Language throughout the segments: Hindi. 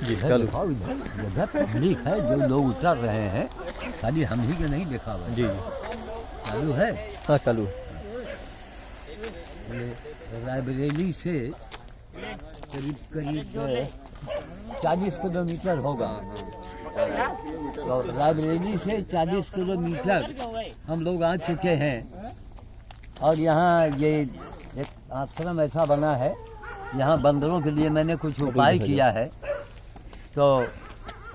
जी इधर चालू। दिखाओ, इधर पब्लिक है, जो लोग उतर रहे हैं, खाली हम ही के नहीं देखा हुआ। जी जी चालू है। हाँ चालू। ये रायबरेली से करीब 40 किलोमीटर होगा। तो रायबरेली से 40 किलोमीटर हम लोग आ चुके हैं। और यहाँ ये एक आश्रम ऐसा बना है, यहाँ बंदरों के लिए मैंने कुछ उपाय किया है, तो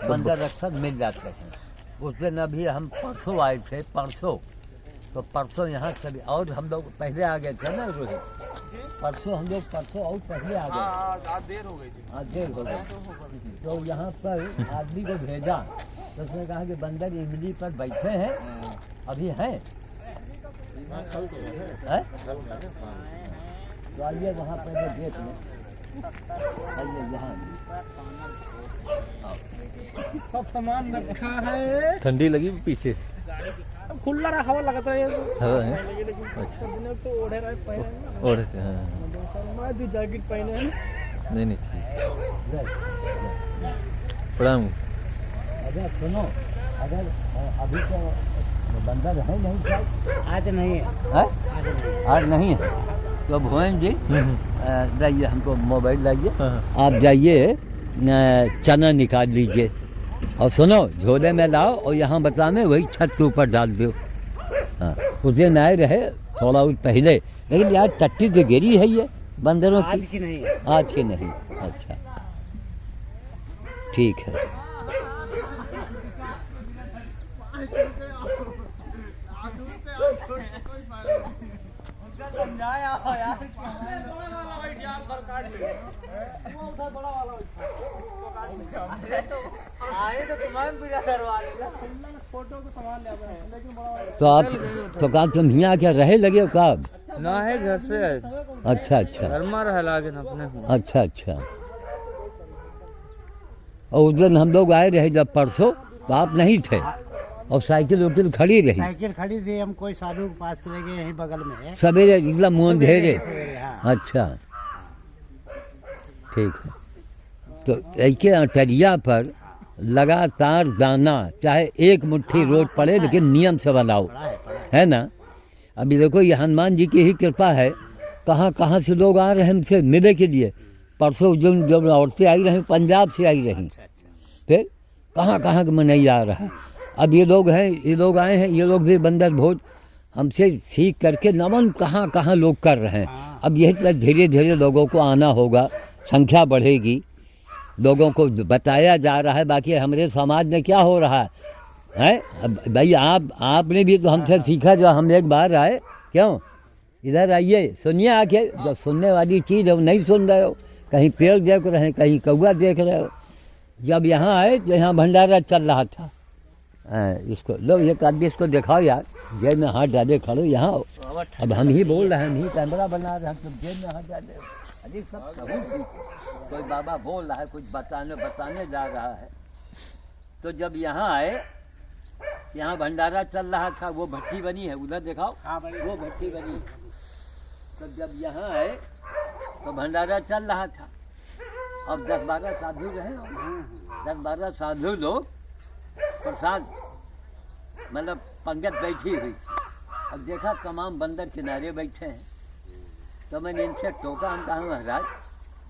बंदर अक्सर मिल जाते हैं। उस दिन अभी हम परसों आए थे, परसों परसों यहाँ सभी, और हम लोग पहले आ गए थे ना रोहित, परसों हम लोग और पहले आ गए। आज देर हो गई थी। आज देर हो गई। तो यहाँ पर आदमी को भेजा, तो उसने कहा कि बंदर इमली पर बैठे हैं, अभी हैं। तो आइए वहाँ पहले देख लें। आइए यहाँ सब सामान रखा है, ठंडी लगी पीछे अब खुला रहा, हवा लगता है। हवा है। अच्छा तो ओढ़े रहे पहले ओढ़े थे हाँ। मैं भी जैकेट पहने हैं। नहीं नहीं ठीक। प्रणाम। अगर सुनो, अगर अभी तो बंदर है नहीं शायद, आज नहीं है, आज नहीं है। तो भुवन जी जाइए, हमको मोबाइल लाइए, हाँ। आप जाइए चना निकाल लीजिए, और सुनो झोले में लाओ, और यहाँ बता में वही छत के ऊपर डाल दो। हाँ, उस दिन आए रहे थोड़ा पहले, लेकिन यार टट्टी तो गिरी है ये बंदरों की। आज की नहीं है। आज की नहीं। अच्छा ठीक है। आए तो तुम्हारे पूजा करवा लेगा, फोटो को संभाल लिया लेकिन बड़ा तो आप तो कहा तुम यहाँ क्या रहे लगे हो कब? ना है, घर से है। अच्छा अच्छा घर में रह लागे ना अपने को। अच्छा अच्छा। और उस दिन हम लोग आए रहे जब परसों, तो आप नहीं थे, और साइकिल उकिल खड़ी रही। साइकिल खड़ी थी, हम कोई साधु के पास चले गए, यहीं बगल में है। सवेरे एकदम मुँह अंधेरे। सवेरे, हाँ। अच्छा ठीक है। तो ऐसे अटरिया पर लगातार दाना, चाहे एक मुट्ठी रोज पड़े, लेकिन नियम से बनाओ, है ना। अभी देखो ये हनुमान जी की ही कृपा है, कहाँ कहाँ से लोग आ रहे हैं हमसे मिलने के लिए। परसों जब औरतें आई रही, पंजाब से आई रही, फिर कहाँ कहाँ का मनई आ रहा है। अब ये लोग हैं, ये लोग आए हैं, ये लोग भी बंदर भोज हमसे सीख करके नमन कहाँ कहाँ लोग कर रहे हैं। अब यही तरह धीरे धीरे लोगों को आना होगा, संख्या बढ़ेगी, लोगों को बताया जा रहा है। बाकी हमारे समाज में क्या हो रहा है? अब भाई आपने भी तो हमसे सीखा, जो हम एक बार आए, क्यों इधर आइए, सुनिए आके, जब सुनने वाली चीज़ है, नहीं सुन रहे हो, कहीं पेड़ देख रहे हैं, कहीं कौआ देख रहे हो। जब यहाँ आए तो यहाँ भंडारा चल रहा था। इसको लोग, एक आदमी इसको दिखाओ यार, जेब में हाथ डाले खड़ो यहाँ। अब हम ही बोल रहे हैं, हम ही कैमरा बना रहे हैं, तुम जेब में हाथ डाले। अरे सब सहू सीखो। कोई बाबा बोल रहा है, कुछ बताने जा रहा है। तो जब यहाँ आए, यहाँ भंडारा चल रहा था, वो भट्टी बनी है, उधर दिखाओ, वो भट्टी बनी है। तो जब यहाँ आए तो भंडारा चल रहा था। अब 10-12 साधु रहे, 10-12 साधु लोग प्रसाद मतलब पंगत बैठी हुई। अब देखा तमाम बंदर किनारे बैठे हैं, तो मैंने इनसे टोका, हम कहा महाराज,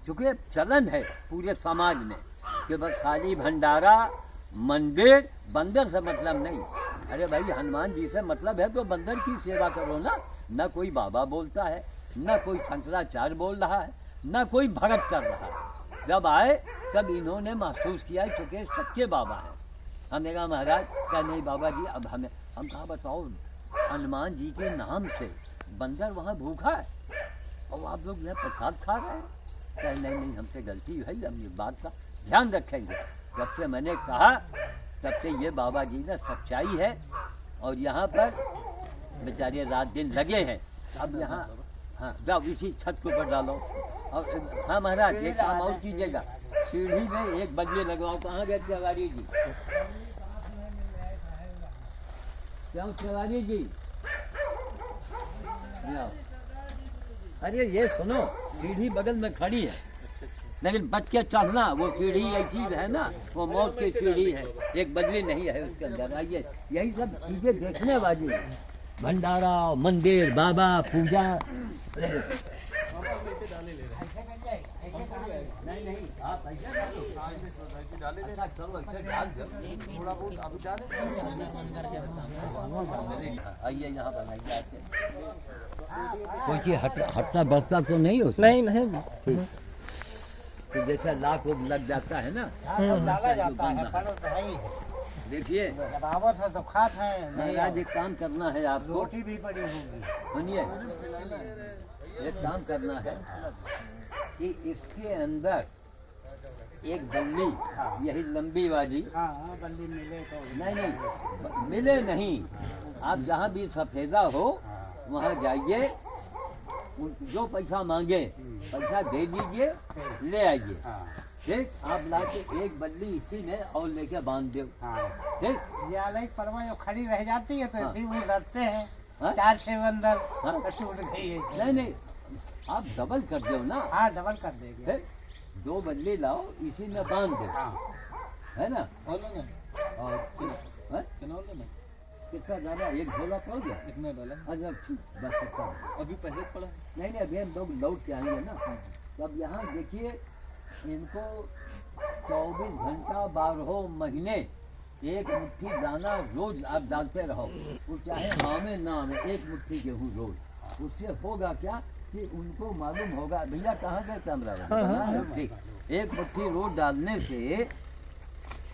चूँकि चलन है पूरे समाज में कि बस खाली भंडारा, मंदिर, बंदर से मतलब नहीं। अरे भाई हनुमान जी से मतलब है तो बंदर की सेवा करो ना। न कोई बाबा बोलता है, न कोई शंकराचार्य बोल रहा है, न कोई भगत कर रहा है। जब आए तब इन्होंने महसूस किया चूँकि सच्चे बाबा हैं। हमने कहा महाराज, क्या नहीं बाबा जी, अब हम कहा बताओ, हनुमान जी के नाम से बंदर वहाँ भूखा है और आप लोग यहाँ प्रसाद खा रहे हैं। कहे नहीं हमसे गलती है, हम इस बात का ध्यान रखेंगे। जब से मैंने कहा तब से ये बाबा जी ना सच्चाई है। और यहाँ पर बेचारे रात दिन लगे हैं। अब यहाँ हाँ जाओ, इसी छत के ऊपर डालो। और हाँ महाराज, एक काम और कीजिएगा, सीढ़ी में एक बल्ले लगवाओ। कहाँ गए तिवारी जी? क्यों तिवारी जी? अरे ये सुनो, सीढ़ी बगल में खड़ी है, लेकिन बच के चढ़ना, वो सीढ़ी ऐसी है ना, वो मौत की सीढ़ी है, एक बदली नहीं है उसके अंदर। आइए, यही सब चीजें देखने वाली है। भंडारा, मंदिर, बाबा, पूजा। नहीं नहीं, आप ऐसे डालो। अच्छा, चलो ऐसे डाल दो। थोड़ा बहुत आप डालें। आइए यहाँ बनाइए आके। कोई चीज हटना बढ़ता तो नहीं हो? नहीं नहीं, तो जैसे लाख वो लग जाता है ना, सब डाला जाता है, पर भाई देखिए जब आवत है तो खात है, नहीं महाराज एक काम करना है आपको, रोटी भी पड़ी होगी। सुनिए, एक काम करना है कि इसके अंदर एक बल्ली, यही लंबी वाली, हाँ हाँ, बल्ली मिले तो नहीं नहीं मिले नहीं, आप जहाँ भी सफेदा हो वहाँ जाइए, जो पैसा मांगे पैसा दे दीजिए, ले आइए। हाँ ठीक, आप ला के एक बल्ली इसी में और लेके बांध दो। हाँ, ठीक, ये अलग परवा जो खड़ी रह जाती है तो हाँ। इसी में लड़ते हैं, हाँ? 4-6 बंदर हाँ? तो टूट गई है। नहीं नहीं, आप डबल कर दो ना। हाँ, डबल कर देंगे। ठीक, 2 बल्ली लाओ, इसी में बांध दो, हाँ, है ना। और लेना, और हाँ? चना और लेना, कितना डाला? एक झोला पड़ गया। इतना डाला। अच्छा ठीक, बस इतना। अभी पहले पड़ा है। नहीं नहीं, अभी हम लोग लौट के आएंगे ना। तब यहाँ देखिए, इनको 24 घंटा 12 महीने एक मुट्ठी दाना रोज आप डालते रहो, वो चाहे आमे ना आमे, एक मुट्ठी गेहूँ रोज। उससे होगा क्या कि उनको मालूम होगा। भैया कहाँ गए कैमरा वाले? ठीक, एक मुट्ठी रोज डालने से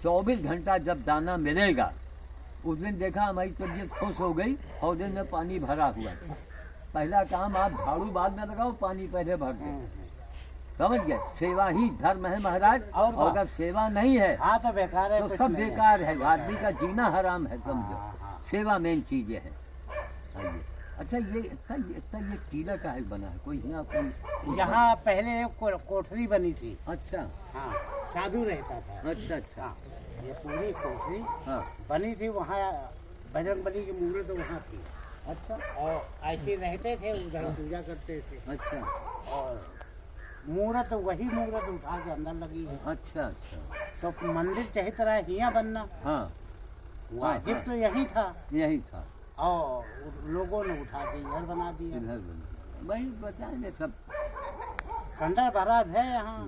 24 घंटा जब दाना मिलेगा, उस दिन देखा हमारी तबीयत खुश हो गई, हौदे में पानी भरा हुआ। पहला काम, आप झाड़ू बाद में लगाओ, पानी पहले भर दो। समझ गए? सेवा ही धर्म है महाराज, और और अगर सेवा नहीं है हाँ तो बेकार है, तो कुछ सब नहीं है। बेकार है, आदमी का जीना हराम है, समझो। हाँ, हाँ। सेवा मेन चीज है। आइए। अच्छा, ये इतना ये टीला का है बना है, कोई यहाँ कोई? यहाँ पहले एक कोठरी बनी थी। अच्छा हाँ, साधु रहता था। अच्छा अच्छा। हाँ, ये पूरी कोठरी हाँ बनी थी, वहाँ बजरंगबली की मूर्त वहाँ थी, अच्छा और ऐसे रहते थे, उधर पूजा करते थे, अच्छा और मूर्त वही मूर्त उठा के अंदर लगी है। अच्छा अच्छा। तो मंदिर चाहे तरह यहाँ बनना हाँ, वाजिब हाँ। तो यही था, यही था, और लोगों ने उठा के इधर बना दिया। इधर बन वही बताएंगे सब। खंडर भरा है यहाँ।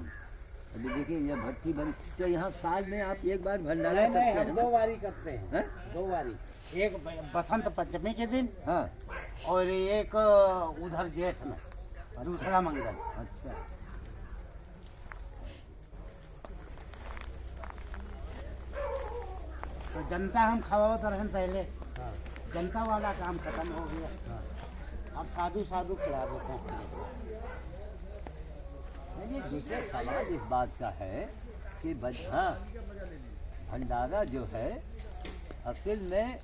अभी देखिए, ये भट्टी बनी, तो यहाँ साल में आप एक बार भंडारा नहीं नहीं, करते हम हैं 2 ना? बारी करते हैं, हैं? 2 बारी, एक बसंत पंचमी के दिन हाँ और एक उधर जेठ में, दूसरा मंगल। अच्छा। तो जनता हम खवावत रहन पहले, जनता वाला काम खत्म हो गया, अब साधु साधु खिला देते हैं। नहीं, देखिए सवाल इस बात का है कि हाँ, भंडारा जो है असल में,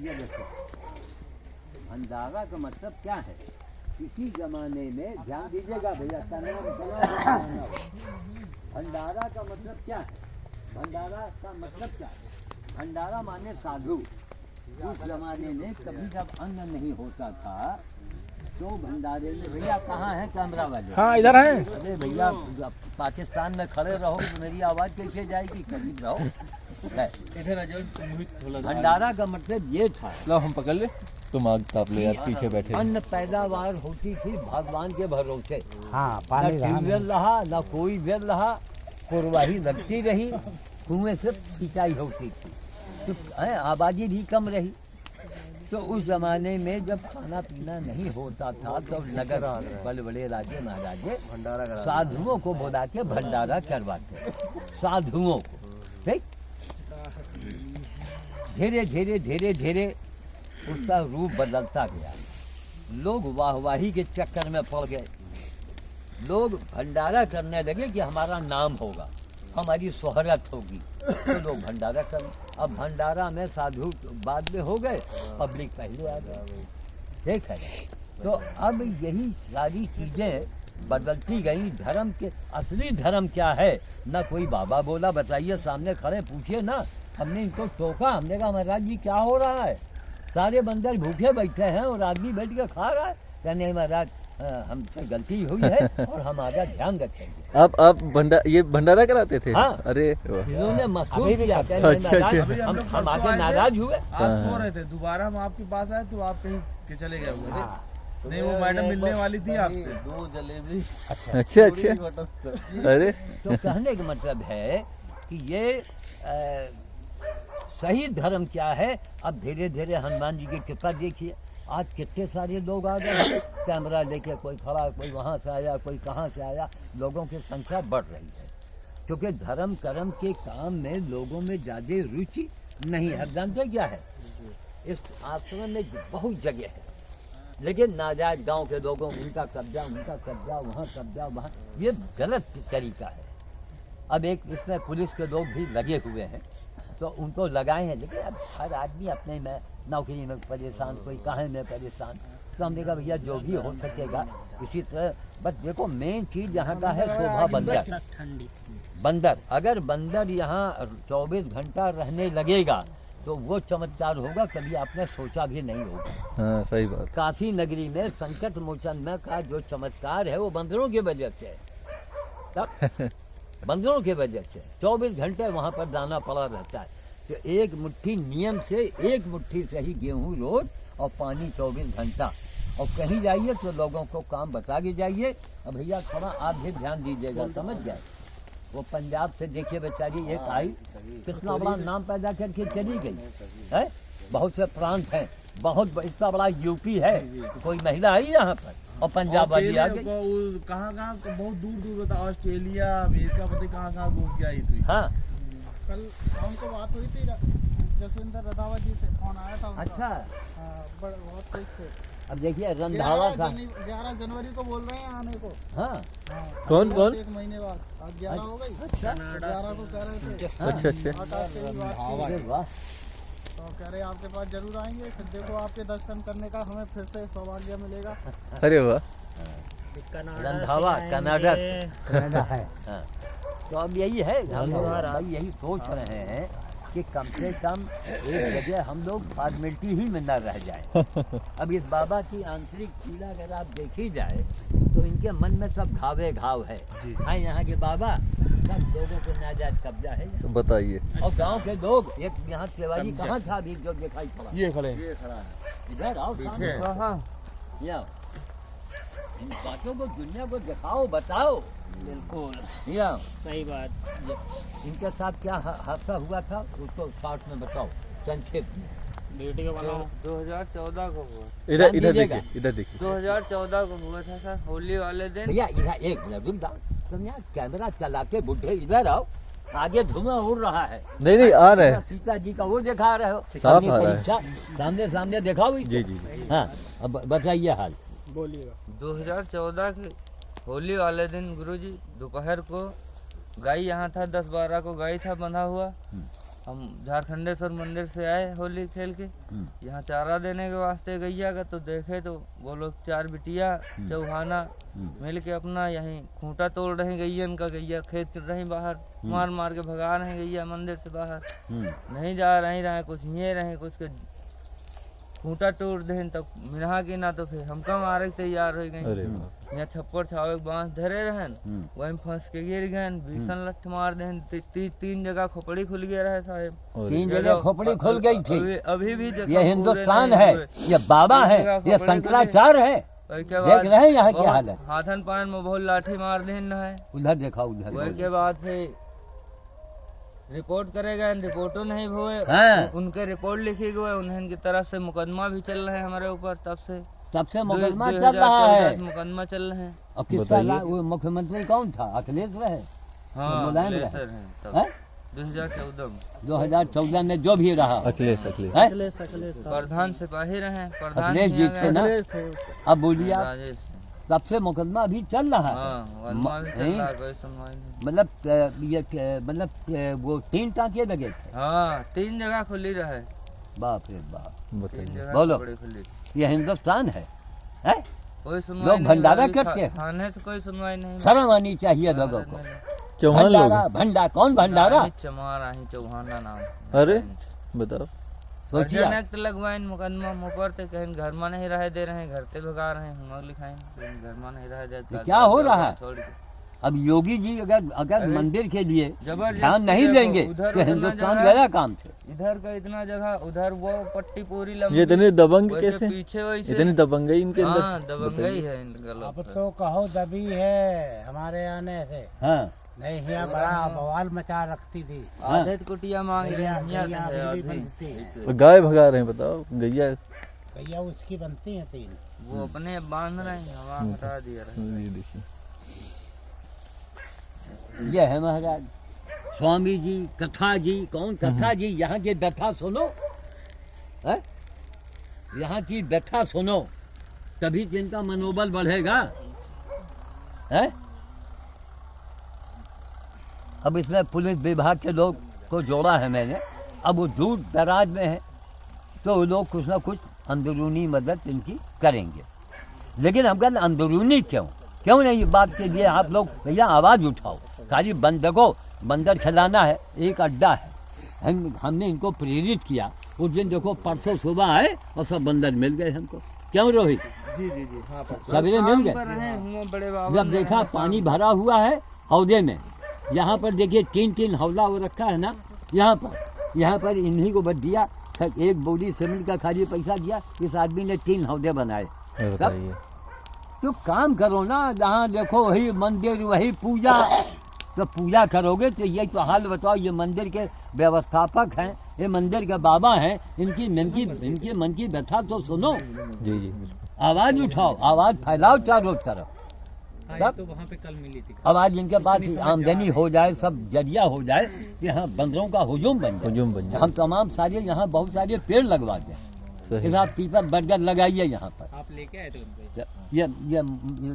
ये देखो, भंडारा का मतलब क्या है? किसी जमाने में, ध्यान दीजिएगा भैया, भंडारा का मतलब क्या है? भंडारा का मतलब क्या है? भंडारा माने साधु। उस जमाने में कभी जब अन्न नहीं होता था तो भंडारे में, भैया कहाँ है कैमरा वाले? हाँ, इधर है। अरे भैया, पाकिस्तान में खड़े रहो तो मेरी आवाज़ कैसे जाएगी? करीब रहो। इधर आ जाओ, मोहित थोड़ा भंडारा का मतलब ये था, लो हम पकड़ ले, तुम आग ताप लो यार, पीछे बैठे। अन्न पैदावार होती थी भगवान के भरोसे। हाँ, न पानी रहा ट्यूबवेल रहा, न कोई वेल रहा, पुरवाही लगती रही, कुएं से सिंचाई होती थी, तो आबादी भी कम रही। तो उस जमाने में जब खाना पीना नहीं होता था तो नगर बड़े बड़े राजे महाराजे भंडारा करा साधुओं को बुला के भंडारा करवाते, साधुओं को। ठीक, धीरे धीरे धीरे धीरे उसका रूप बदलता गया। लोग वाहवाही के चक्कर में पड़ गए, लोग भंडारा करने लगे कि हमारा नाम होगा, हमारी शोहरत होगी, तो लोग भंडारा कर। अब भंडारा में साधु बाद में हो गए, पब्लिक पहले आ गई। ठीक है, तो अब यही सारी चीज़ें बदलती गई। धर्म के असली धर्म क्या है? ना कोई बाबा बोला, बताइए, सामने खड़े पूछिए ना। हमने इनको टोका, हमने कहा महाराज जी क्या हो रहा है? सारे बंदर भूखे बैठे हैं और आदमी बैठ के खा रहा है। क्या नहीं महाराज, हमसे गलती हुई है और हम आगे ध्यान रखेंगे। आप ये भंडारा कराते थे? हाँ। अरे वाह। इन्होंने महसूस किया कि अच्छा, नाराज- अच्छा। हम आगे नाराज हुए। आप सो रहे थे, दोबारा हम आपके पास आए तो आप कहीं के चले गए हुए थे। नहीं, वो मैडम मिलने वाली थी आपसे। 2 जलेबी। अच्छा अच्छा। अरे तो कहने का मतलब है कि ये सही धर्म क्या है। अब धीरे धीरे हनुमान जी की कृपा देखिए, आज कितने सारे लोग आ गए हैं। कैमरा लेके कोई खड़ा, कोई वहाँ से आया, कोई कहाँ से आया। लोगों की संख्या बढ़ रही है क्योंकि धर्म कर्म के काम में लोगों में ज़्यादा रुचि नहीं है। जानते क्या है, इस आश्रम में बहुत जगह है लेकिन नाजायज गांव के लोगों उनका कब्जा, वहाँ कब्जा, वहाँ, ये गलत तरीका है। अब एक इसमें पुलिस के लोग भी लगे हुए हैं तो उनको लगाए हैं, लेकिन अब हर आदमी अपने में नौकरी में परेशान, कोई कहाँ में परेशान। तो हमने कहा भैया जो भी हो सकेगा इसी तरह। बस देखो मेन चीज़ यहाँ का है शोभा बंदर। बंदर अगर बंदर यहाँ 24 घंटा रहने लगेगा तो वो चमत्कार होगा कभी आपने सोचा भी नहीं होगा। हाँ सही बात। काशी नगरी में संकट मोचन में का जो चमत्कार है वो बंदरों की वजह से है। तब बंदरों की वजह से 24 घंटे वहाँ पर दाना पड़ा रहता है। तो एक मुट्ठी नियम से, एक मुट्ठी से ही गेहूँ रोज और पानी 24 घंटा। और कहीं जाइए तो लोगों को काम बता के जाइए। और भैया थोड़ा आप भी ध्यान दीजिएगा, समझ जाए। वो पंजाब से देखिए बेचारी एक आई, कितना बड़ा नाम पैदा करके चली गई है। बहुत से प्रांत हैं, बहुत इतना बड़ा यूपी है, कोई महिला आई यहाँ पर और पंजाब वाली आ गई। कहाँ बहुत दूर दूर था, ऑस्ट्रेलिया, अमेरिका, पता कहाँ घूम के आई थी। हाँ कल शाम को बात हुई थी जसविंदर रंधावा जी से, फोन आया था उनका। अच्छा। बहुत तेज थे। अब देखिए रंधावा का 11 जनवरी को बोल रहे हैं आने को। हाँ कौन कौन? 1 महीने बाद। आज 11 हो गई। अच्छा 11 को कह रहे थे। अच्छा अच्छा। आकाश से भी बात की। अरे वाह। तो कह रहे आपके पास जरूर आएंगे, फिर देखो आपके दर्शन करने का हमें फिर से सौभाग्य मिलेगा। अरे वाह। रंधावा कनाडा है। हाँ। तो अब यही है, हम लोग भाई यही सोच रहे हैं कि कम से कम एक जगह हम लोग फॉर्मेलिटी ही में न रह जाए। अब इस बाबा की आंतरिक पीड़ा अगर आप देखी जाए तो इनके मन में सब घावे घाव है। हाँ यहाँ के बाबा सब लोगों को नाजायज कब्जा है। तो बताइए। और गांव के लोग एक यहाँ सेवाई कहाँ था अभी जो दिखाई पड़ा? ये खड़े इधर आओ सामने। यहाँ इन बातों को दुनिया को दिखाओ, बताओ। बिल्कुल या सही बात। इनके साथ क्या हादसा हुआ था उसको शॉर्ट में बताओ संक्षेप में। वीडियो बनाओ। 2014 को हुआ। इधर इधर दीजिएगा। देखिए, इधर देखिए। 2014 को हुआ था सर, होली वाले दिन। भैया इधर एक मिनट रुक जाओ। तुम यहाँ कैमरा चला के बुढ़े इधर आओ, आगे धुआं उड़ रहा है। नहीं आ रहा है। सीता जी का वो दिखा रहे हो, साफ अपनी आ रहा है। परीक्षा सामने सामने दिखाओ। जी जी। हाँ अब बताइए हाल। बोलिएगा। 2014 के होली वाले दिन गुरुजी दोपहर को गाय यहाँ था, 10-12 को गाय था बंधा हुआ। हम झारखंडेश्वर मंदिर से आए होली खेल के, यहाँ चारा देने के वास्ते गैया का, तो देखे तो वो लोग 4 बिटिया चौहाना मिल के अपना यहीं खूंटा तोड़ रहे गैयन का। गैया खेत चल रही बाहर, मार मार के भगा रहे गैया मंदिर से बाहर। नहीं जा रहे कुछ ये रहे, कुछ के खूंटा तोड़ दे तब मिनहा के ना, तो फिर हमका मारे के तैयार हो गए। अरे वाह। यहाँ छप्पर छावे बांस धरे रहन, वहीं फंस के गिर गए, भीषण लठ मार दे। 3 जगह खोपड़ी खुल गया रहे साहब। 3 जगह खोपड़ी खुल गई थी। अभी भी ये हिंदुस्तान है, ये बाबा है, ये शंकराचार्य है। देख रहे हैं यहाँ की हालत। हाथन पान में बहुत लाठी मार देन है। उधर देखा उधर। वही के बाद फिर रिपोर्ट करेगा, रिपोर्टों नहीं हुए। हाँ। उनके रिपोर्ट लिखी गई, उन्हें की तरफ से मुकदमा भी चल रहा है हमारे ऊपर। तब से मुकदमा चल रहा है। मुकदमा चल रहे हैं। और किसका वो मुख्यमंत्री कौन था? अखिलेश रहे। हाँ मुलायम अखिलेश रहे। हैं तब। हैं? 2014 में जो भी रहा अखिलेश हैं? प्रधान सिपाही रहे, प्रधान अखिलेश जी थे ना। अब बोलिए आप, राजेश। तब से मुकदमा अभी चल रहा है। हाँ, मुकदमा भी चल रहा है, कोई सुनवाई नहीं। मतलब वो 3 टाँके लगे थे। हाँ 3 जगह खुली रहे। बाप रे बाप। 3 बताइए। जगह बोलो। खोपड़ी खुली। ये हिंदुस्तान है, हैं? कोई सुनवाई लोग नहीं, भंडारा अभी करते हैं। थाने से कोई सुनवाई नहीं। शर्म आनी चाहिए लोगों को। चौहान लोग। भंडारा कौन भंडारा? चमार आही चौहाना नाम। अरे बताओ। सोचिए अर्जन एक्ट लगवाइन मुकदमा मुकर ते कहीं घर में नहीं रह दे रहे हैं, घर ते भगा रहे हैं, हम लिखाएं घर में नहीं रह जाते। क्या हो रहा है? छोड़ के अब योगी जी अगर मंदिर के लिए जबरदस्ती ध्यान नहीं देखो, देंगे उधर तो उतना हिंदुस्तान जगह- गया काम से। इधर का इतना जगह, उधर वो पट्टी पूरी लंबी, ये इतने दबंग वैसे कैसे? पीछे वैसे इतनी दबंगई इनके अंदर? हाँ दबंगई है इनका लोग अब तो कहो दबी है हमारे आने से, हाँ नहीं यहाँ बड़ा बवाल मचा रखती थी। आधे तो कुटिया मांग रहे हैं, गैया यहाँ से है अभी भी आधी। बनती है। ऐसे। गाय भगा रहे हैं, बताओ गैया। गैया उसकी बनती है 3। वो अपने बांध रहे हैं, हवा हटा दिया रहे। ये देखिए ये है महाराज स्वामी जी, कथा जी। कौन कथा जी? यहाँ की व्यथा सुनो, है? यहाँ की व्यथा सुनो, तभी जिनका मनोबल बढ़ेगा, है? अब इसमें पुलिस विभाग के लोग को जोड़ा है मैंने। अब वो दूर दराज में है तो वो लोग कुछ ना कुछ अंदरूनी मदद इनकी करेंगे, लेकिन हम कहते अंदरूनी क्यों नहीं? बात के लिए आप लोग भैया आवाज़ उठाओ। खाली बंदर खिलाना है, एक अड्डा है, हमने इनको प्रेरित किया। उस दिन देखो परसों सुबह आए और सब बंदर मिल गए हमको। क्यों रोहित? जी जी जी हाँ सवेरे मिल गए। बड़े बाबा जब देखा पानी भरा हुआ है हौदे में, यहाँ पर देखिए 3 हौला वो रखा है ना, यहाँ पर इन्हीं को बच दिया। एक बोरी सीमेंट का खाली पैसा दिया, इस आदमी ने 3 हौदे बनाए। बताइए। तो काम करो ना, जहाँ देखो वही मंदिर वही पूजा, तो पूजा करोगे तो ये तो हाल बताओ। ये मंदिर के व्यवस्थापक हैं, ये मंदिर के बाबा हैं, इनकी मन की व्यथा तो सुनो, जी जी आवाज उठाओ, आवाज फैलाओ चारों तरफ। तब तो वहाँ पे कल मिली थी। आवाज इनके पास आमदनी हो जाए, सब जरिया हो जाए, यहाँ बंदरों का हुजूम बन जाए। हुजूम बन जाए। हम तमाम सारे यहाँ बहुत सारे पेड़ लगवा दें। सही। इस आप पीपल बरगद लगाइए यहाँ पर। आप लेके आए थे उनको? ये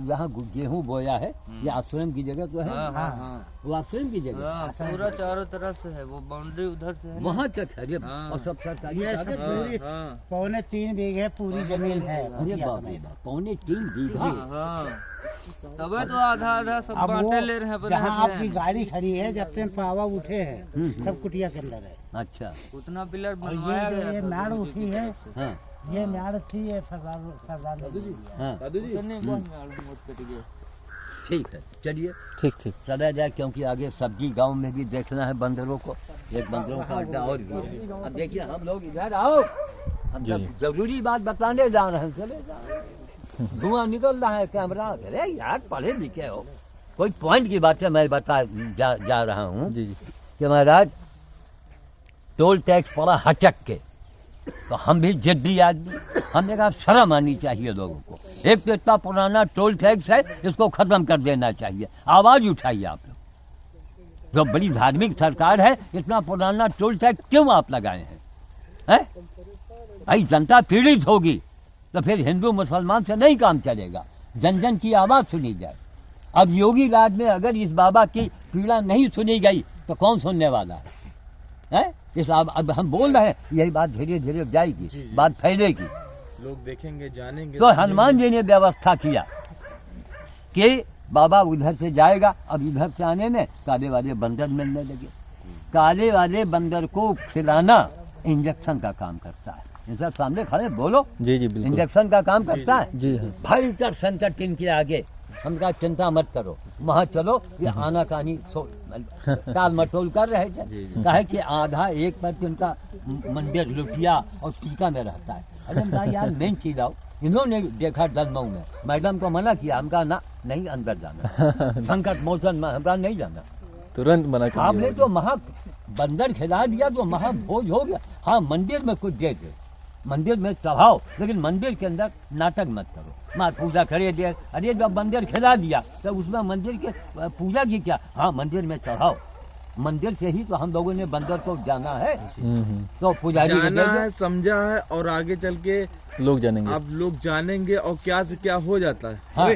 यहाँ गेहूँ बोया है, ये आश्रम की जगह तो है। हाँ हाँ हाँ वो आश्रम की जगह हाँ, पूरा चारों तरफ से है, वो बाउंड्री उधर से है ना। वहाँ तक है। अरे हाँ। और सब सरकारी ये कागज सब है। पूरी हाँ 3.25 बीघे पूरी जमीन है। अरे बाप रे बाप, 3.25 बीघा। हाँ तबे तो आधा आधा सब अब वो बांटे ले रहे हैं अपने जहाँ हाथ आपकी से। गाड़ी खड़ी है, जब से पावा उठे हैं सब कुटिया के अंदर है। अच्छा उतना पिलर और बनवाया ये जो गया ये था। नाड़ उठी है, हाँ ये नाड़ थी, ये सरदार ने दी है। हाँ उतने को नाड़ मोट कट गया। ठीक है, चलिए ठीक चला जाए, क्योंकि आगे सब्जी गांव में भी देखना है बंदरों को। एक बंदरों का अड्डा और भी है। अब देखिए हम लोग इधर आओ, हम जी। सब जरूरी बात बताने जा रहे हैं, चले जाओ। धुआं निकल रहा है कैमरा। अरे यार पढ़े लिखे हो, कोई पॉइंट की बात है मैं बता जा रहा हूँ जी जी कि महाराज टोल टैक्स पड़ा हटक के, तो हम भी जिद्दी आदमी, हमने कहा शर्म आनी चाहिए लोगों को। एक तो इतना पुराना टोल टैक्स है, इसको खत्म कर देना चाहिए। आवाज उठाइए आप लोग। जो बड़ी धार्मिक सरकार है, इतना पुराना टोल टैक्स क्यों आप लगाए हैं? भाई जनता पीड़ित होगी तो फिर हिंदू मुसलमान से नहीं काम चलेगा, जन जन की आवाज सुनी जाए। अब योगी राज में अगर इस बाबा की पीड़ा नहीं सुनी गई तो कौन सुनने वाला है? इस अब हम बोल रहे हैं, यही बात धीरे धीरे जाएगी, बात फैलेगी। लोग देखेंगे जानेंगे। तो हनुमान जी ने व्यवस्था किया कि बाबा उधर से जाएगा। अब इधर से आने में काले वाले बंदर मिलने लगे। काले वाले बंदर को खिलाना इंजेक्शन का काम करता है। इनसे सामने खड़े बोलो, जी जी बिल्कुल। इंजेक्शन का काम करता है। जी हाँ। भयंकर संकट इनके आगे। हम कहा चिंता मत करो, वहाँ चलो। ये आनाकानी टाल मटोल कर रहे थे। कहे कि आधा एक पर उनका मंदिर लुटिया और टीका में रहता है। अरे हम कहा यार मेन चीज आओ। इन्होंने देखा दलमऊ में, मैडम को मना किया। हम कहा ना नहीं अंदर जाना, संकट मौसम में हम कहा नहीं जाना। तुरंत मना कर आपने दिया। तो महा बंदर खिला दिया तो महाभोज हो गया। हाँ मंदिर में कुछ दे दे, मंदिर में चढ़ाओ, लेकिन मंदिर के अंदर नाटक मत करो। माँ पूजा करे दे, अरे जब मंदिर खिला दिया तो उसमें मंदिर के पूजा की क्या? हाँ मंदिर में चढ़ाओ। मंदिर से ही तो हम लोगों ने बंदर को जाना है। तो पुजारी को जाना दे दो। है, समझा है, और आगे चल के लोग जानेंगे। आप लोग जानेंगे और क्या से क्या हो जाता है। हाँ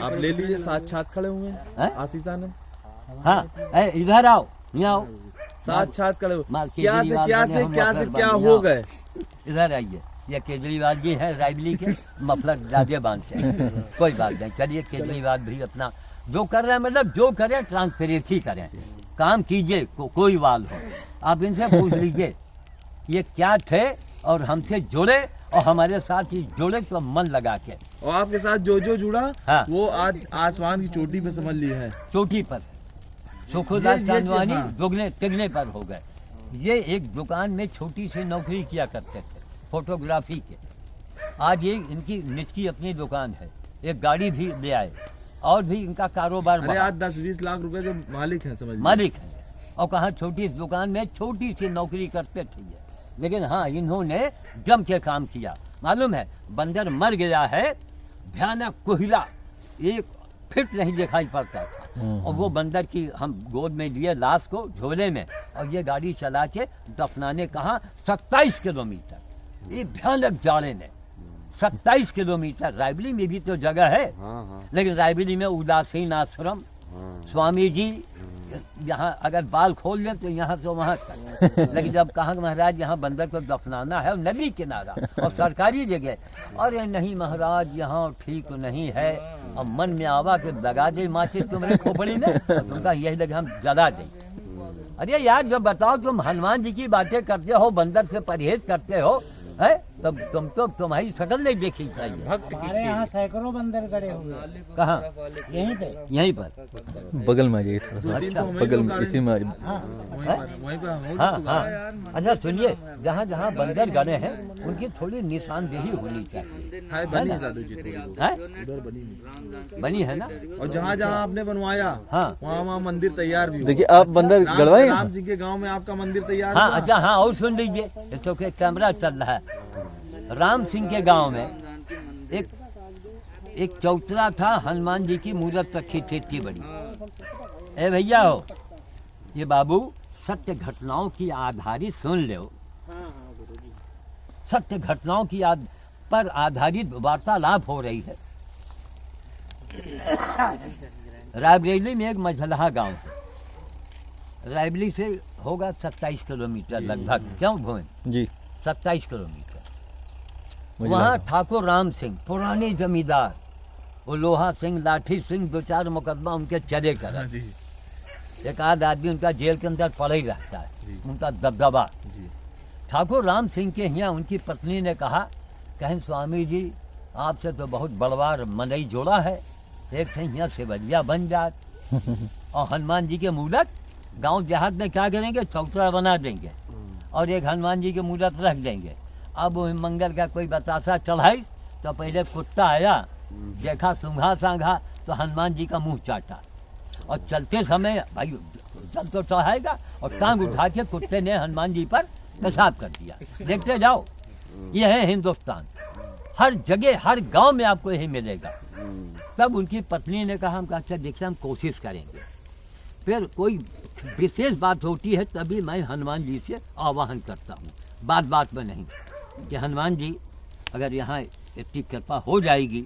आप ले लीजिए, साथ खड़े हुए हैं? हैं आशीष आनंद, हाँ इधर आओ, यहाँ आओ। साथ खड़े हुए। माँ क्या से केजरीवाल क्या ने थे हम क्या से मफलर क्या बांधे। हो गए। इधर आइए, ये केजरीवाल जी है रायबली के, मफलर ज्यादा बांधते हैं। कोई बात नहीं, चलिए केजरीवाल भी अपना जो कर रहे हैं, मतलब जो करें ट्रांसपेरेंसी करें, काम कीजिए। कोई वाल हो आप इनसे पूछ लीजिए। ये क्या थे और हमसे जुड़े और हमारे साथ ही जुड़े तो मन लगा के। और आपके साथ जो जो जुड़ा हाँ। वो आज आसमान की चोटी पे समझ ली है। चोटी पर सुखोदास ये चांदवानी हाँ। दुगने तिगने पर हो गए। ये एक दुकान में छोटी सी नौकरी किया करते थे फोटोग्राफी के। आज ये इनकी निज की अपनी दुकान है, एक गाड़ी भी ले आए और भी इनका कारोबार अरे बढ़ा। आज 10-20 लाख रुपए के मालिक हैं, समझ लीजिए। मालिक है और कहाँ छोटी दुकान में छोटी सी नौकरी करते थे ये। लेकिन हाँ, इन्होंने जम के काम किया। मालूम है, बंदर मर गया है, भयानक कोहिला एक फिट नहीं दिखाई पड़ता था। और वो बंदर की हम गोद में लिए लाश को झोले में, और ये गाड़ी चला के दफनाने कहाँ 27 किलोमीटर, ये भयानक जाड़े में 27 किलोमीटर। रायबली में भी तो जगह है, लेकिन रायबली में उदासीन आश्रम, स्वामी जी यहाँ अगर बाल खोल ले तो यहाँ से वहाँ तक। लेकिन जब कहा महाराज यहाँ बंदर को दफनाना है, नदी किनारा और सरकारी जगह, अरे नहीं महाराज यहाँ ठीक नहीं है। अब मन में आवा के लगा दे माचिस तुम्हारे खोपड़ी में, उनका यही लगे हम जला दे। अरे यार जब बताओ तुम हनुमान जी की बातें करते हो, बंदर से परहेज करते हो, है तब तुम तो तुम्हारी शक्ल नहीं देखी चाहिए। हमारे यहाँ सैकड़ों बंदर गड़े हुए हैं। कहाँ? यहीं पे। यहीं पर बगल में आ जाइए थोड़ा सा, 2-3 तो बगल में इसी में वहीं पर हम हाँ हाँ। अच्छा सुनिए, जहाँ जहाँ बंदर गड़े हैं उनकी थोड़ी निशानदेही होनी चाहिए। हाय बनी जादू जी थोड़ी है? उधर बनी। बनी है ना? और जहाँ जहाँ आपने बनवाया हाँ वहाँ मंदिर तैयार भी हो। देखिए आप बंदर गड़वाए राम जी के गांव में आपका मंदिर तैयार हाँ। हुआ। अच्छा हाँ, और सुन लीजिए, ये तो के कैमरा चल रहा है। राम सिंह के गांव में एक चौतरा था, हनुमान जी की मूर्त रखी थी इतनी बड़ी। ए भैया हो, ये बाबू सत्य घटनाओं की आधारित सुन लो, सत्य घटनाओं की पर आधारित वार्तालाप हो रही है। रायबरेली में एक मझलहा गांव है, रायबरेली से होगा 27 किलोमीटर लगभग। क्यों भुवन? जी 27 किलोमीटर। मुझे वहाँ लगा। ठाकुर राम सिंह पुराने जमींदार, वो लोहा सिंह, लाठी सिंह, 2-4 मुकदमा उनके चले कर। हाँ जी एक आध आदमी उनका जेल के अंदर पड़ा ही रहता है, उनका दबदबा। जी। ठाकुर राम सिंह के यहाँ उनकी पत्नी ने कहा, कहें स्वामी जी आपसे तो बहुत बड़वार मनई जोड़ा है, एक थे यहाँ सेवलिया बन जात और हनुमान जी के मूर्त गांव देहात में क्या करेंगे, चौतरा बना देंगे और एक हनुमान जी के मूर्त रख देंगे। अब मंगल का कोई बतासा चढ़ाई तो पहले कुत्ता आया, देखा सूंघा सांघा तो हनुमान जी का मुंह चाटा, और चलते समय भाई जल तो चढ़ाएगा, और टांग उठा के कुत्ते ने हनुमान जी पर पेशाब कर दिया। देखते जाओ, ये है हिंदुस्तान, हर जगह हर गांव में आपको यही मिलेगा। तब उनकी पत्नी ने कहा, हम कहा देखिए हम कोशिश करेंगे। फिर कोई विशेष बात होती है तभी मैं हनुमान जी से आवाहन करता हूँ, बात बात में नहीं, कि हनुमान जी अगर यहाँ इतनी कृपा हो जाएगी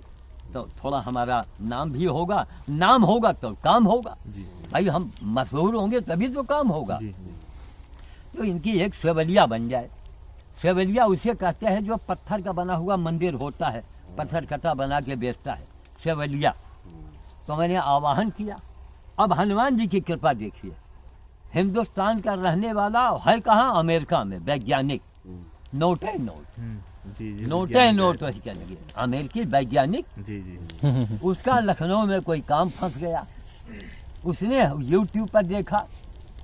तो थोड़ा हमारा नाम भी होगा, नाम होगा तो काम होगा। भाई हम मशहूर होंगे तभी तो काम होगा। तो इनकी एक सेवलिया बन जाए। सेवलिया उसे कहते हैं जो पत्थर का बना हुआ मंदिर होता है, पत्थर कटा बना के बेचता है, सेवलिया। तो मैंने आवाहन किया। अब हनुमान जी की कृपा देखिए, हिंदुस्तान का रहने वाला है कहाँ, अमेरिका में वैज्ञानिक, नोट है नोट, नोट है नोट वही करिए, अमेरिकी वैज्ञानिक। जी जी। उसका लखनऊ में कोई काम फंस गया, उसने यूट्यूब पर देखा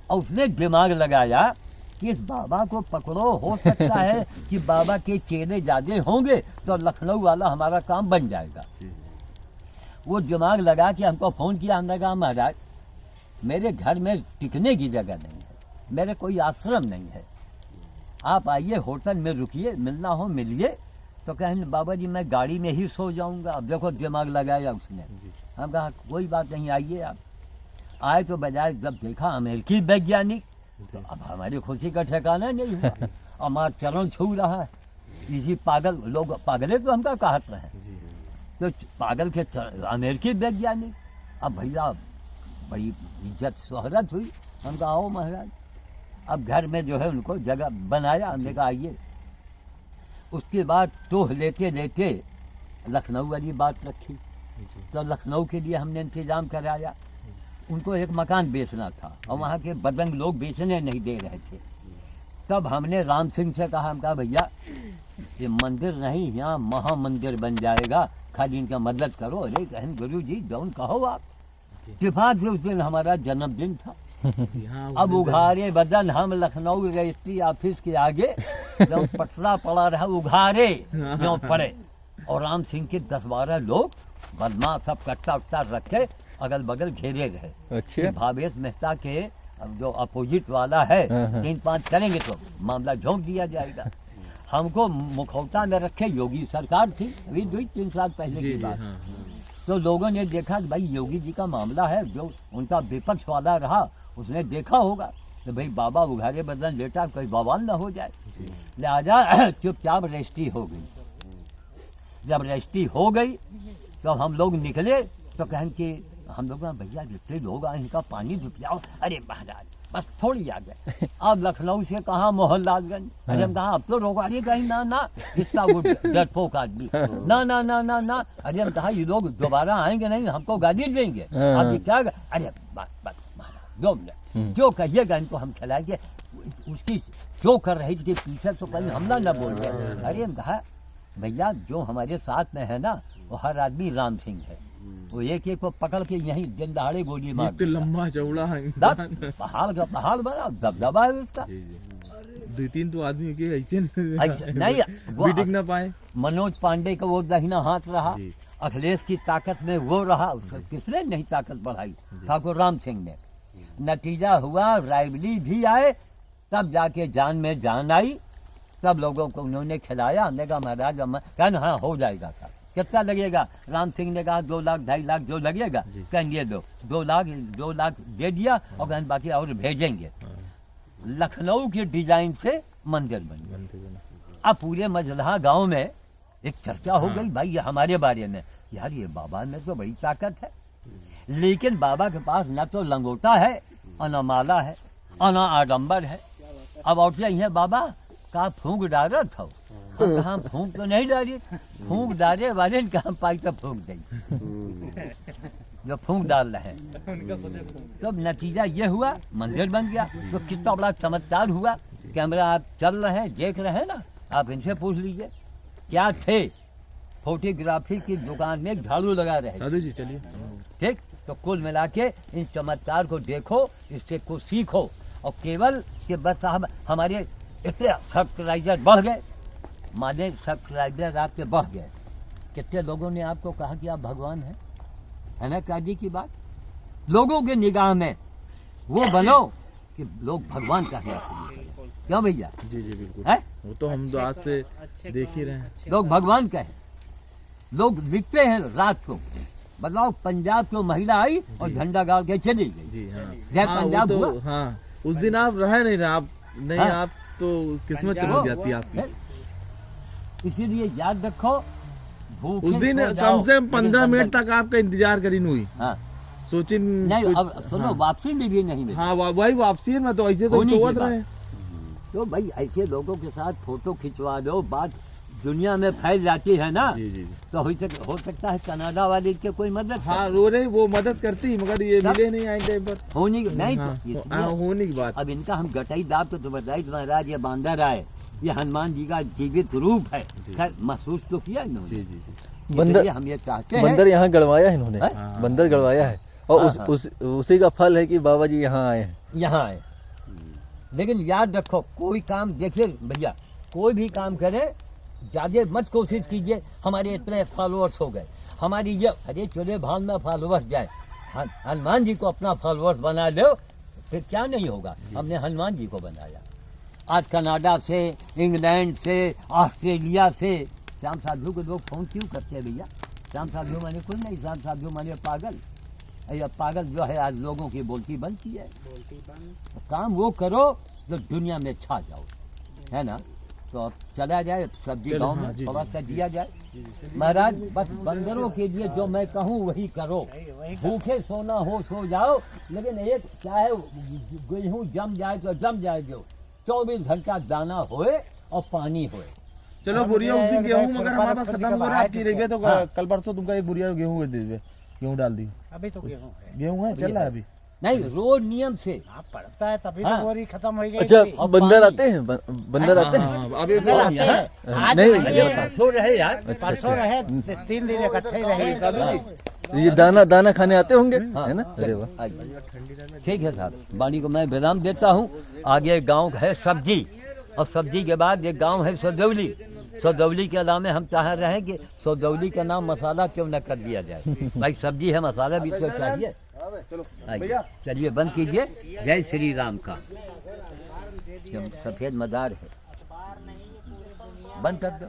और उसने दिमाग लगाया कि इस बाबा को पकड़ो, हो सकता है कि बाबा के चेले ज्यादा होंगे तो लखनऊ वाला हमारा काम बन जाएगा। वो दिमाग लगा कि हमको फ़ोन किया, हमने कहा महाराज मेरे घर में टिकने की जगह नहीं है, मेरे कोई आश्रम नहीं है, आप आइए होटल में रुकिए, मिलना हो मिलिए। तो कहें बाबा जी मैं गाड़ी में ही सो जाऊंगा। अब देखो दिमाग लगाया उसने। हम कहा कोई बात नहीं, आइए आप। आए तो बजाय जब देखा अमेरिकी वैज्ञानिक, तो अब हमारी खुशी का ठिकाना नहीं हुआ, हमारा चरण छू रहा है। इसी पागल लोग, पागले तो हमका कहते हैं, तो पागल के अमेरिकी वैज्ञानिक। अब भैया बड़ी इज्जत शोहरत हुई। हम कहा आओ महाराज। अब घर में जो है उनको जगह बनाया, हमने कहा आइए। उसके बाद टोह लेते लेते लखनऊ वाली बात रखी, तो लखनऊ के लिए हमने इंतजाम कराया। उनको एक मकान बेचना था और वहाँ के बदंग लोग बेचने नहीं दे रहे थे। तब हमने राम सिंह से कहा, हम कहा भैया ये मंदिर नहीं, यहाँ महामंदिर बन जाएगा, खाली इनका मदद करो। अरे कहन गुरु जी जौन कहो आप। इत्तेफाक से उस दिन हमारा जन्मदिन था। यहाँ अब उघारे बदन हम लखनऊ रजिस्ट्री ऑफिस के आगे जब पटरा पड़ा रहा, उघारे जो पड़े, और राम सिंह के 10-12 लोग बदमाश सब कट्टा उट्टा रखे अगल बगल घेरे रहे। अच्छा। भावेश मेहता के अब जो अपोजिट वाला है हाँ। 3-5 करेंगे तो मामला झोंक दिया जाएगा। हमको मुखौटा में रखे, योगी सरकार थी अभी 2-3 साल पहले जी की जी, बात। हाँ, तो लोगों ने देखा कि भाई योगी जी का मामला है, जो उनका विपक्ष वाला रहा उसने देखा होगा तो भाई बाबा उघारे बदन लेटा, कोई बवाल न हो जाए, लिहाजा चुपचाप रजिस्ट्री हो गई। जब रजिस्ट्री हो गई तो हम लोग निकले तो कहें कि हम लोग भैया जितने लोग आए इनका पानी तो पिलाओ। अरे महाराज बस थोड़ी आ गए। अब लखनऊ से कहा मोहनलालगंज, अरे हम कहा अब तो रोक, अरे कहीं ना ना, इतना वो डरपोक आदमी, ना ना ना ना ना। अरे हम कहा ये लोग दोबारा आएंगे नहीं, हमको गाली देंगे। अब ये क्या, अरे बस बस महाराज 2 मिनट जो कहिएगा इनको हम खिलाएंगे। उसकी जो कर रही थी पीछे तो कहीं हमला न बोल गए। अरे हम कहा भैया जो हमारे साथ में है ना वो हर आदमी राम सिंह है, वो एक एक को पकड़ के यहीं दिन दहाड़े गोली मार तो लंबा चौड़ा है। पहाड़ का पहाड़ बना, दबदबा है उसका। 2-3 तो आदमी के ऐसे नहीं वो भी टिक ना पाए। मनोज पांडे का वो दाहिना हाथ रहा, जी। अखिलेश की ताकत में वो रहा, उसका किसने नहीं ताकत बढ़ाई, ठाकुर राम सिंह ने। नतीजा हुआ रायबली भी आए, तब जाके जान में जान आई, सब लोगों को उन्होंने खिलाया। हमने कहा महाराज कहना हाँ हो जाएगा, था कितना लगेगा? राम सिंह ने कहा 2 लाख 2.5 लाख जो लगेगा कहेंगे दो, 2 लाख दे दिया और कहने बाकी और भेजेंगे। लखनऊ के डिजाइन से मंदिर बन गया। अब पूरे मजलहा गांव में एक चर्चा हो गई भाई ये हमारे बारे में, यार ये बाबा में तो बड़ी ताकत है, लेकिन बाबा के पास न तो लंगोटा है और न माला है और न आडम्बर है। अब और है बाबा कहा फूंक डाल था, कहा फूंक तो नहीं डाली, फूंक डाले वाले ने कहा पाई तो फूंक दी जो फूंक डाल रहे हैं। तो नतीजा ये हुआ मंदिर बन गया। तो कितना बड़ा चमत्कार हुआ। कैमरा आप चल रहे हैं, देख रहे हैं ना, आप इनसे पूछ लीजिए क्या थे। फोटोग्राफी की दुकान में झाड़ू लगा रहे, साधु जी चलिए। ठीक। तो कुल मिला के इन चमत्कार को देखो, इससे कुछ सीखो, और केवल कि बस साहब हमारे इतने सब्सक्राइबर बढ़ गए, माने सब्सक्राइबर आपके बढ़ गए। कितने लोगों ने आपको कहा कि आप भगवान हैं, है ना काजी की बात। लोगों के निगाह में वो बनो कि लोग भगवान कहने चाहिए। क्यों भैया? जी जी बिल्कुल है? वो तो हम तो आज से देख ही रहे हैं। लोग भगवान कहें। लोग लिखते हैं रात को, बताओ पंजाब की महिला आई और झंडा गाड़ के चली गई। जी हाँ, जय हाँ, पंजाब वो तो, हुआ। हाँ उस दिन आप रहे नहीं ना, आप नहीं हाँ। आप तो किस्मत चमक जाती है आपकी। इसीलिए याद रखो भूखे उस दिन सो कम जाओ, से कम 15 मिनट लेकिन तक आपका इंतजार करी हुई। हाँ सोचिन नहीं कुछ- अब सुनो हाँ। वापसी में भी नहीं मिली। हाँ वही वापसी है ना, तो ऐसे तो होने की सोवत बात। रहे। तो भाई ऐसे लोगों के साथ फोटो खिंचवा दो, बात दुनिया में फैल जाती है ना। जी जी जी। तो हो सकता है कनाडा वाले के कोई मदद हाँ रो रहे, वो मदद करती मगर ये सब- मिले नहीं आए टाइम पर। होनी नहीं हाँ, तो इसलिए- हाँ, होने की बात। अब इनका हम गटाई दाब तो बताई महाराज ये बांदर आए, ये हनुमान जी का जीवित रूप है। खैर महसूस तो किया इन्होंने। जी जी जी। बंदर इसलिए हम ये चाहते हैं। बंदर यहाँ गड़वाया है इन्होंने, हाँ। बंदर गड़वाया है और हाँ, उसी का फल है कि बाबा जी यहाँ आए हैं। यहाँ आए। लेकिन याद रखो कोई काम देखिए भैया, कोई भी काम करे ज्यादा मत कोशिश कीजिए हमारे इतने फॉलोअर्स हो गए, हमारी ये अरे चले भाग में फॉलोअर्स जाए। हनुमान जी को अपना फॉलोअर्स बना लो, फिर क्या नहीं होगा। हमने हनुमान जी को बनाया। आज कनाडा से, इंग्लैंड से, ऑस्ट्रेलिया से श्याम साधु को लोग फोन क्यों करते हैं भैया? श्याम साधु माने कुछ नहीं, श्याम साधु माने पागल। या पागल जो है आज लोगों की बोलती बनती है। तो काम वो करो जो दुनिया में छा जाओ, है ना। तो अब चला जाए सब्जी चलो, गाँव हाँ, में जी, थोड़ा जी, सा दिया जाए। महाराज बस बंदरों के लिए जो मैं कहूँ वही करो। भूखे सोना हो सो जाओ, लेकिन एक चाहे गेहूँ जम जाए तो जम जाए, जो 24 घंटा दाना होए और पानी होए। चलो बुरिया उस दिन गेहूँ मगर हमारे पास खत्म हो रहा है। आपकी रही तो हाँ। कल परसों तुमका एक बुरिया गेहूँ दे दीजिए, गेहूँ डाल दी। अभी तो गेहूं है। गेहूँ है चल रहा है अभी। नहीं रोज नियम से। हाँ पड़ता है तभी हाँ। तो बोरी खत्म हो गई अच्छा थी। और बंदर पानी। आते हैं बंदर आते हैं हाँ, अभी बंदर आते हैं। आज नहीं, नहीं है, परसों रहे यार। परसों रहे 3 दिन इकट्ठे ही रहे। साधु जी ये दाना खाने आते होंगे है ना? अरे वाह। ठीक है साहब, वाणी को मैं विराम देता हूँ। आगे गांव है सब्जी, और सब्जी के बाद ये गांव है सौदौली। सौदौली के नाम में हम चाह रहे हैं कि सौदौली का नाम मसाला क्यों न कर दिया जाए। भाई सब्जी है, मसाला भी तो चाहिए। आइए, चलिए बंद कीजिए। जय श्री राम का सफेद मदार है, बंद कर दो।